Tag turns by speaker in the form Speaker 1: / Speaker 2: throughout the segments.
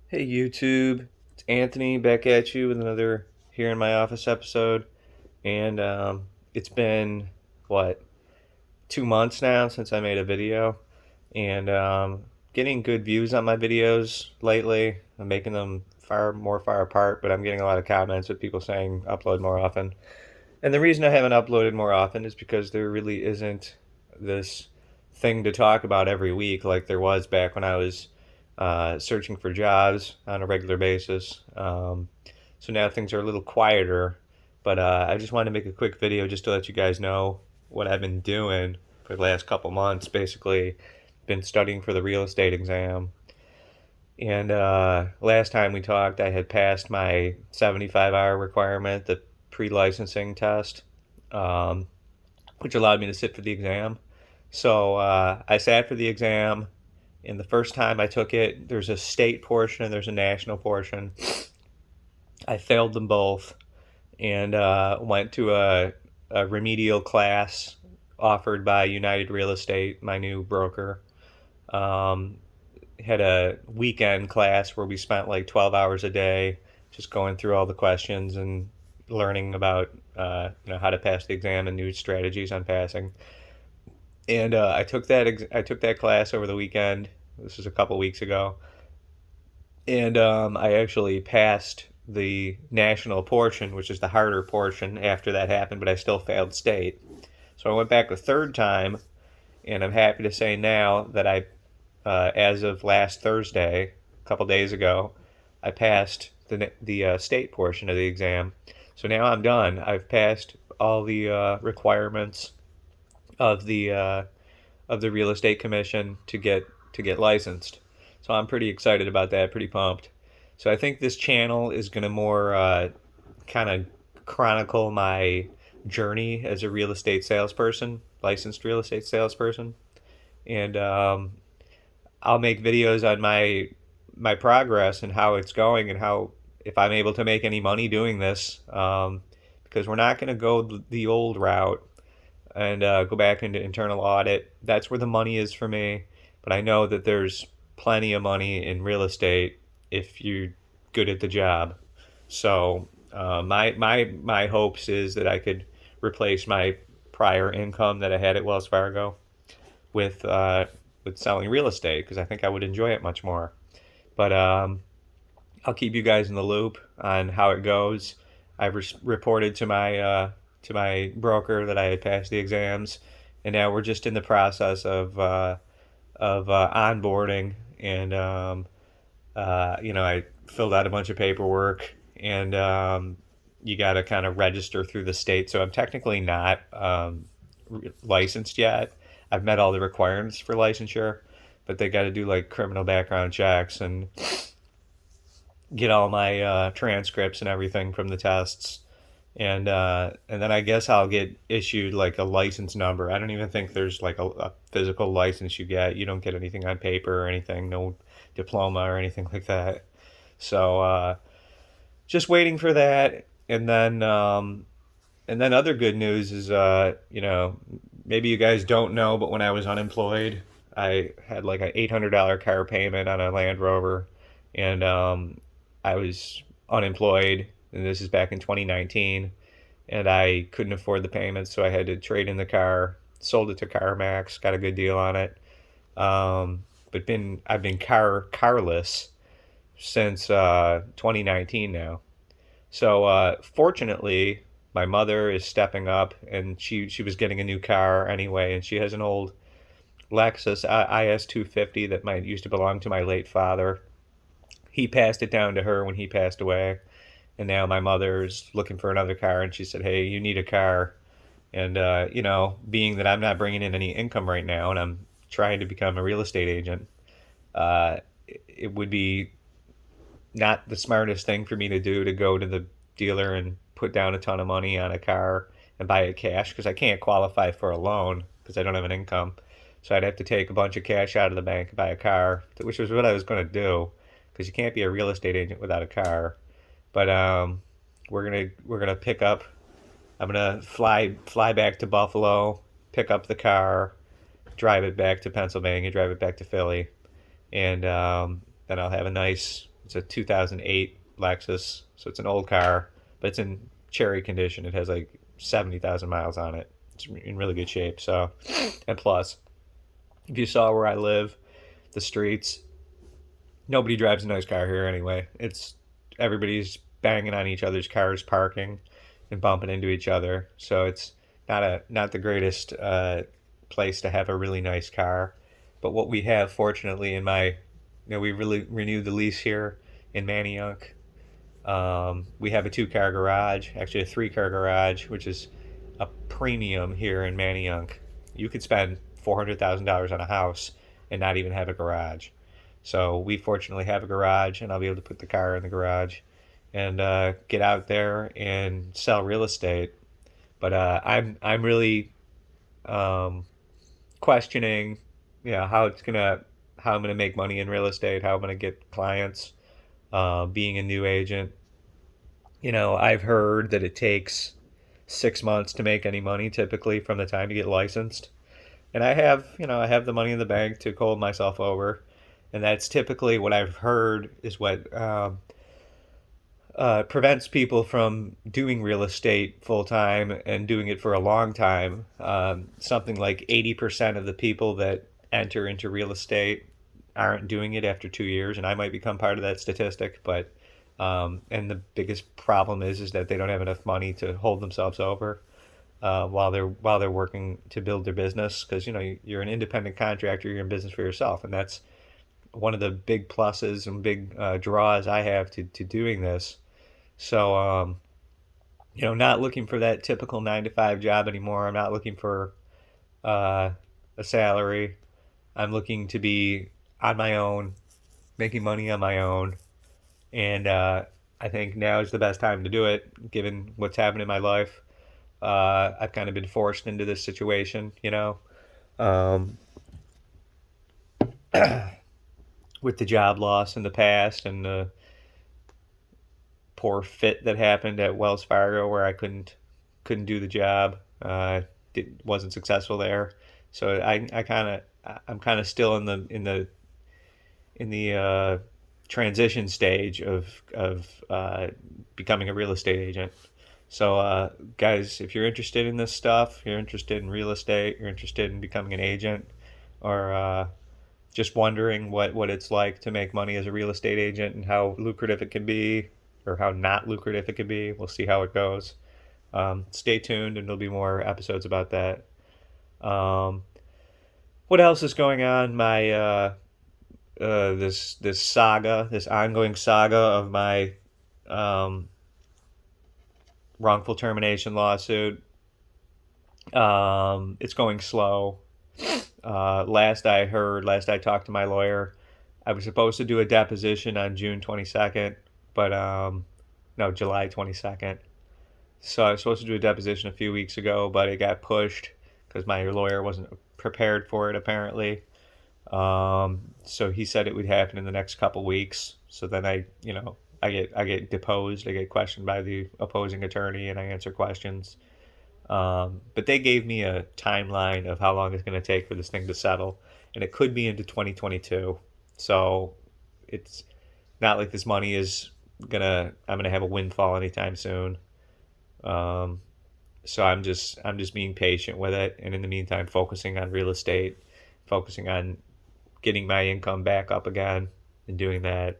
Speaker 1: Hey YouTube, it's Anthony back at you with another Here in My Office episode. And it's been, what, 2 months now since I made a video. And getting good views on my videos lately. I'm making them far apart, but I'm getting a lot of comments with people saying upload more often. And the reason I haven't uploaded more often is because there really isn't this thing to talk about every week like there was back when I was searching for jobs on a regular basis. So now things are a little quieter, but I just wanted to make a quick video just to let you guys know what I've been doing for the last couple months. Basically, been studying for the real estate exam. And last time we talked, I had passed my 75-hour requirement, the pre-licensing test, um, which allowed me to sit for the exam. So I sat for the exam, and the first time I took it, there's a state portion and there's a national portion. I failed them both and went to a remedial class offered by United Real Estate, my new broker. Um, had a weekend class where we spent like 12 hours a day just going through all the questions and learning about how to pass the exam and new strategies on passing. And I took that class over the weekend. This was a couple weeks ago, and I actually passed the national portion, which is the harder portion after that happened, but I still failed state. So I went back a third time, and I'm happy to say now that as of last Thursday, a couple days ago, I passed the state portion of the exam. So now I'm done. I've passed all the requirements of the real estate commission to get licensed. So I'm pretty excited about that. Pretty pumped. So I think this channel is going to more kind of chronicle my journey as a real estate salesperson, licensed real estate salesperson, and I'll make videos on my progress and how it's going and how if I'm able to make any money doing this. Because we're not going to go the old route and go back into internal audit. That's where the money is for me. But I know that there's plenty of money in real estate if you're good at the job. So my hopes is that I could replace my prior income that I had at Wells Fargo with uh, with selling real estate because I think I would enjoy it much more. But I'll keep you guys in the loop on how it goes. I've reported to my broker that I had passed the exams, and now we're just in the process of onboarding. And I filled out a bunch of paperwork, and you got to kind of register through the state. So I'm technically not licensed yet. I've met all the requirements for licensure, but they got to do like criminal background checks and get all my transcripts and everything from the tests, and then I guess I'll get issued like a license number. I don't even think there's like a physical license you get. You don't get anything on paper or anything, no diploma or anything like that. So just waiting for that, and then other good news is maybe you guys don't know, but when I was unemployed, I had like an $800 car payment on a Land Rover, and I was unemployed, and this is back in 2019, and I couldn't afford the payments, so I had to trade in the car, sold it to CarMax, got a good deal on it. But I've been carless since 2019 now. So fortunately, my mother is stepping up, and she was getting a new car anyway, and she has an old Lexus IS 250 that might used to belong to my late father. He passed it down to her when he passed away, and now my mother's looking for another car, and she said, "Hey, you need a car." And being that I'm not bringing in any income right now, and I'm trying to become a real estate agent, it would be not the smartest thing for me to do to go to the dealer and put down a ton of money on a car and buy it cash because I can't qualify for a loan because I don't have an income. So I'd have to take a bunch of cash out of the bank and buy a car, which was what I was going to do because you can't be a real estate agent without a car. But we're gonna pick up. I'm gonna fly back to Buffalo, pick up the car, drive it back to Pennsylvania, drive it back to Philly, and then I'll have it's a 2008 Lexus, so it's an old car, but it's in cherry condition. It has like 70,000 miles on it. It's in really good shape. So, and plus, if you saw where I live, the streets, nobody drives a nice car here anyway. It's everybody's banging on each other's cars, parking and bumping into each other. So it's not the greatest place to have a really nice car. But what we have, fortunately, we really renewed the lease here in Manayunk. We have a 2-car garage, actually a 3-car garage, which is a premium here in Manayunk. You could spend $400,000 on a house and not even have a garage. So we fortunately have a garage, and I'll be able to put the car in the garage and get out there and sell real estate. But I'm really questioning, how I'm gonna make money in real estate, how I'm gonna get clients, being a new agent. I've heard that it takes 6 months to make any money typically from the time you get licensed. And I have the money in the bank to hold myself over. And that's typically what I've heard is what prevents people from doing real estate full time and doing it for a long time. Something like 80% of the people that enter into real estate aren't doing it after 2 years, and I might become part of that statistic. But and the biggest problem is that they don't have enough money to hold themselves over while they're working to build their business, because you're an independent contractor, you're in business for yourself, and that's one of the big pluses and big draws I have to doing this. So, not looking for that typical 9 to 5 job anymore. I'm not looking for uh, a salary. I'm looking to be on my own, making money on my own. And I think now is the best time to do it, given what's happened in my life. I've kind of been forced into this situation, um, with the job loss in the past and the poor fit that happened at Wells Fargo, where I couldn't do the job. Wasn't successful there, so I'm kind of still in the transition stage of becoming a real estate agent. So, guys, if you're interested in this stuff, you're interested in real estate, you're interested in becoming an agent, or just wondering what it's like to make money as a real estate agent and how lucrative it can be, or how not lucrative it can be, we'll see how it goes. Stay tuned, and there'll be more episodes about that. Um, what else is going on? My this ongoing saga of my um, wrongful termination lawsuit. It's going slow. Last I talked to my lawyer, I was supposed to do a deposition on June 22nd, but no, July 22nd. So I was supposed to do a deposition a few weeks ago, but it got pushed because my lawyer wasn't prepared for it apparently. So he said it would happen in the next couple weeks. So then I get deposed. I get questioned by the opposing attorney, and I answer questions. But they gave me a timeline of how long it's going to take for this thing to settle, and it could be into 2022. So it's not like this money is I'm gonna have a windfall anytime soon. Um, so I'm just being patient with it, and in the meantime, focusing on real estate, focusing on getting my income back up again, and doing that.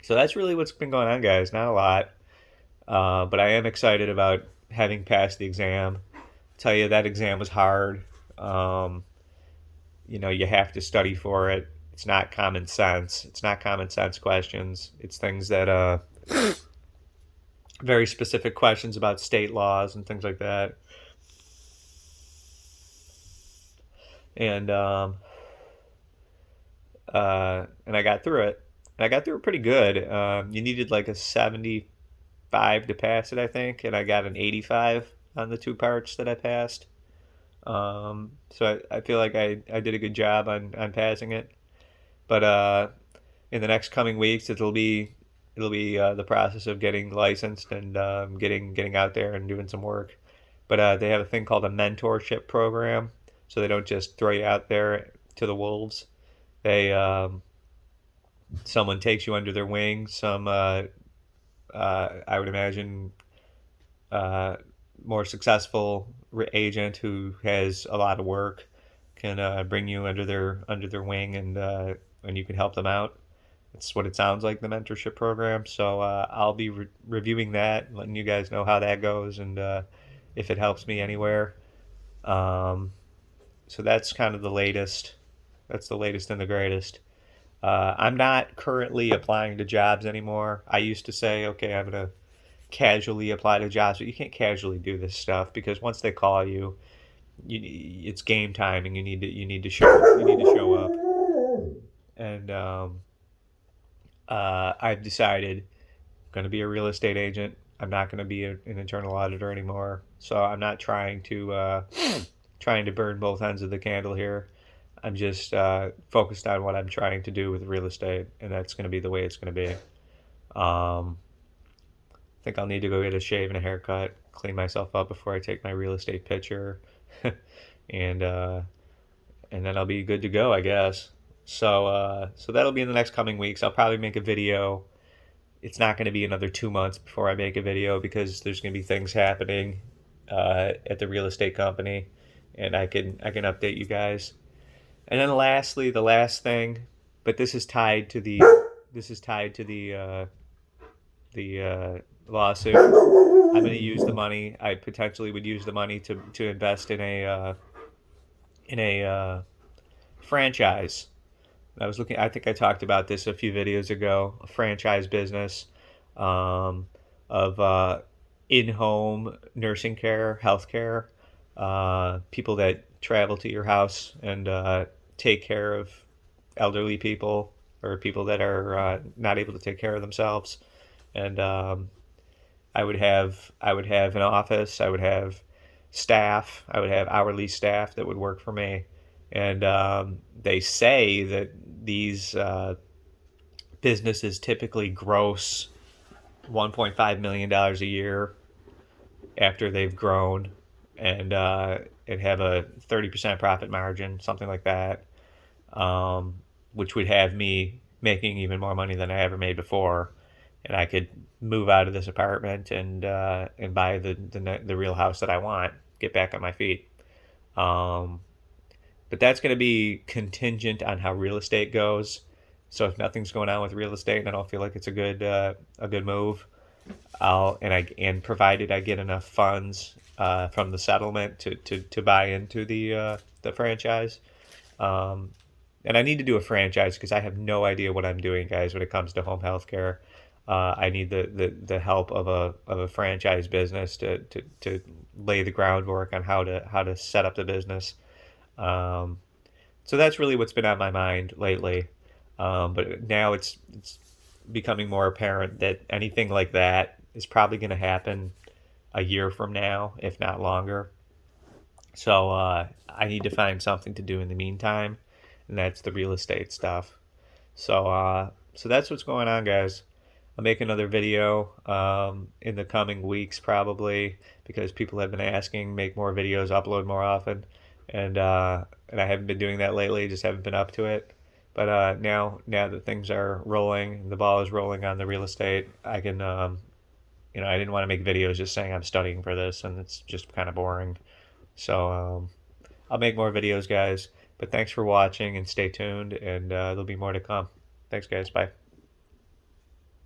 Speaker 1: So that's really what's been going on, guys. Not a lot, but I am excited about having passed the exam. Tell you that exam was hard. Um, you have to study for it. It's not common sense. It's not common sense questions. It's things that very specific questions about state laws and things like that. And and I got through it. And I got through it pretty good. You needed like a 75 to pass it, I think, and I got an 85 on the 2 parts that I passed. So I feel like I did a good job on passing it. But in the next coming weeks, it'll be the process of getting licensed and getting out there and doing some work. But they have a thing called a mentorship program, so they don't just throw you out there to the wolves. They someone takes you under their wing, I would imagine, uh, more successful agent who has a lot of work can bring you under their wing, and you can help them out. That's what it sounds like, the mentorship program. So I'll be reviewing that, letting you guys know how that goes, and if it helps me anywhere. Um, so that's kind of the latest. That's the latest and the greatest. I'm not currently applying to jobs anymore. I used to say, okay, I'm gonna casually apply to jobs, but you can't casually do this stuff because once they call you, it's game time, and you need to show up. And I've decided I'm going to be a real estate agent. I'm not going to be an internal auditor anymore. So I'm not trying to burn both ends of the candle here. I'm just focused on what I'm trying to do with real estate, and that's going to be the way it's going to be. I think I'll need to go get a shave and a haircut, clean myself up before I take my real estate picture, and uh, and then I'll be good to go, I guess. So that'll be in the next coming weeks. I'll probably make a video. It's not going to be another 2 months before I make a video because there's going to be things happening at the real estate company, and I can update you guys. And then lastly, the last thing, but this is tied to the lawsuit. I'm going to use the money. I potentially would use the money to invest in a franchise. I was looking. I think I talked about this a few videos ago. A franchise business um, of in-home nursing care, healthcare, people that travel to your house and take care of elderly people or people that are not able to take care of themselves. And I would have an office. I would have staff. I would have hourly staff that would work for me. And they say that these businesses typically gross $1.5 million a year after they've grown, and have a 30% profit margin, something like that, which would have me making even more money than I ever made before, and I could move out of this apartment and buy the real house that I want, get back on my feet. Um, but that's going to be contingent on how real estate goes. So if nothing's going on with real estate and I don't feel like it's a good move, and provided I get enough funds from the settlement to buy into the franchise. Um, and I need to do a franchise because I have no idea what I'm doing, guys, when it comes to home health care. I need the help of a franchise business to lay the groundwork on how to set up the business. Um, so that's really what's been on my mind lately. But now it's becoming more apparent that anything like that is probably going to happen a year from now, if not longer. So I need to find something to do in the meantime, and that's the real estate stuff. So that's what's going on, guys. I'll make another video in the coming weeks probably because people have been asking make more videos, upload more often, and I haven't been doing that lately. Just haven't been up to it. But now that things are rolling, the ball is rolling on the real estate. I can I didn't want to make videos just saying I'm studying for this, and it's just kind of boring. So I'll make more videos, guys. But thanks for watching and stay tuned, and there'll be more to come. Thanks, guys. Bye.